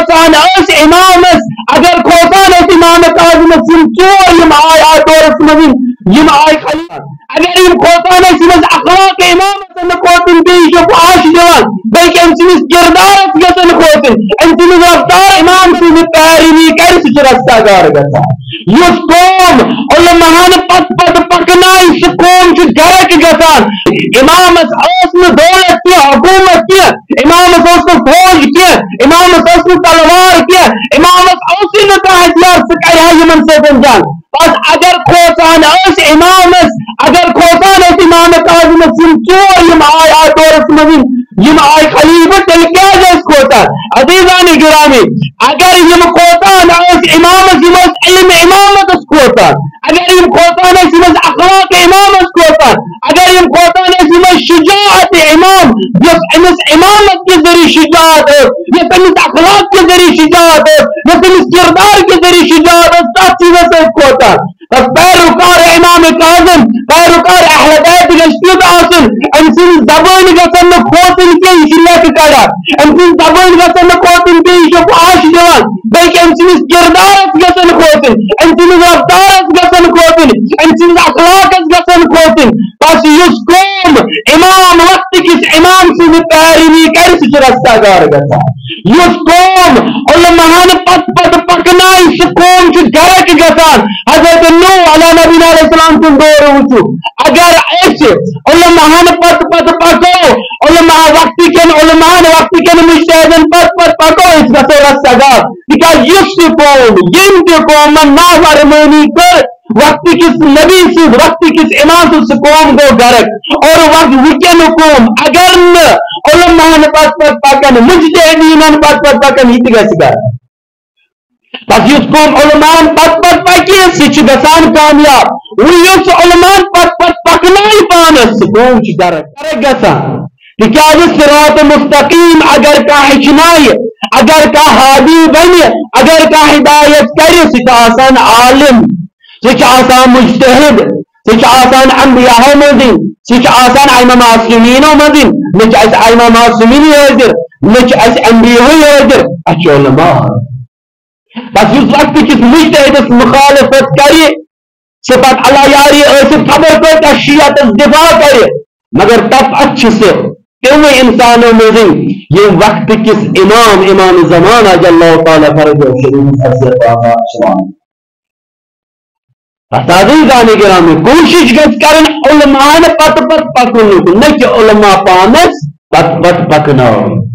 کھوژان ٲسۍ اِمامس اگر کھوژان ٲسۍ امام کاظمس یِم ژور یِم آے اتھ دورس منٛز یِم آے خلیفہ اگر یِم کھوژان ٲسۍ یِم ٲسۍ اخلاق امامس نہٕ کھوژُن بیٚیہِ چھُ پاش دِوان بلکہِ أمۍ سٕنٛدِس کِردارس گژھن کھوژٕنۍ أمۍ سٕنٛدِس رفتار امام سٕنٛزِ پیروی کرِ سُہ چھُ رستاگار گژھان یُس قوم علماہن پتہٕ پکنایہِ سُہ قوم چھُ گرک گژھان امامس ٲس نہٕ دولت کینٛہہ حکوٗمت کینٛہہ امامس اوس نہٕ فوج کینٛہہ امامس ٲس نہٕ تلوار کینٛہہ امامس اوسُے نہٕ کانٛہہ ہتھیار سُہ کرِ ہا یِمن سۭتۍ جنگ بس اگر کھوژان ٲسۍ امامس اگر کھوژان ٲسۍ امام کاظمس یِم ژور یِم آے اتھ دورس منٛز یِم آے خلیفہ تیٚلہِ کیازِ ٲسۍ کھوژان عزیزان گرامی اگر یِم کھوژان ٲسۍ امامس یِم ٲسۍ علم امامتس کھوژان اگر یِم کھوژان ٲسۍ یِم ٲسۍ اخلاق امامس کھوژان اگر یِم کھوژان ٲسۍ یِم ٲسۍ شجاعت امام یۄس أمِس امامت کہِ ذریعہِ شجاعت ٲس یۄس أمِس اخلاق کہِ ذریعہِ شجاعت ٲس یۄس أمِس کردار کہِ ذریعہِ شجاعت ٲس تتھ چیٖزس ٲسۍ کھوژان بس پیروکار امام کاظم پیروکار اہل بیت گژھِ تیُتھ آسُن أمۍ سٕنٛز زبٲنۍ گژھن نہٕ کھوژٕنۍ کینٛہہ یہِ چھُ لیکھٕ کڑان أمۍ سٕنٛز زبٲنۍ گژھن نہٕ کھوژٕنۍ کینٛہہ یہِ چھُ پاش دِوان بلکہِ أمۍ سٕنٛدِس کردارس گژھن کھوژٕنۍ أمۍ سٕنٛدِس رفتارس گژھن کھوژٕنۍ أمۍ سٕنٛدِس اخلاقس گژھن کھوژٕنۍ بس یُس قوم امام وقتکِس امام سٕنٛزِ پیروی کرِ سُہ چھُ رستاگار گژھان یُس قوم علماہن پتہٕ پکنایہِ سُہ قوم چھُ گرک گژھان حضرت نوح علیہ نبینا علیہ السلام سُنٛد دور وٕچھو اگر أسۍ علماہن پتہٕ پکو علماہن وقتکٮ۪ن مجتہدن پتہٕ پکو أسۍ گژھو رستاگار تِکیازِ یُس تہِ قوم یِم تہِ قومن نافرمٲنی کٔر وقتکِس نبی سٕنٛز وقتکِس امام سٕنٛز سُہ قوم گوٚو گرک اور وٕنکٮ۪نُک قوم اگر نہٕ علماہن پتہٕ پکن مجتہدیٖنن پتہٕ پکن یہِ تہِ گژھِ گرک بس یُس قوم علماہن پتہٕ پکہِ سُہ چھُ گژھان کامیاب وۄنۍ یُس علماہن پتہٕ پکنایہِ پانس سُہ قوم چھُ گرک گژھان تِکیازِ صراط مستقیٖم اگر کانٛہہ ہیٚچھنایہِ اگر کانٛہہ ہادی بنہِ اگر کانٛہہ ہدایت کرِ سُہ چھُ آسان عالم سُہ چھُ آسان مجتہد سُہ چھُ آسان انبیاہو منٛزٕے سُہ چھُ آسان ائمہ معصومیٖنو منٛزٕے نہ چھِ اَسہِ ائمہ معصومیٖنٕے حٲضِر نہ چھِ اَسہِ انبیاہٕے حٲضِر اَسہِ چھِ علما بس یُس وقتکِس مجتہدس مخالفت کرِ سُہ پتہٕ اللہ یاری ٲسِتھ خبر کۭژاہ شیعتس دفاع کرِ مگر تَتھ چھِ سُہ تِموٕے اِنسانو منٛزٕے یِم وقتکِس امام زمانہ جل تعالیٰ فرض عزیزان گرامی کوشش گژھِ کرٕنۍ علماہن پتہٕ پکُن نہ کہ علما پانس پتہٕ پکناوٕنۍ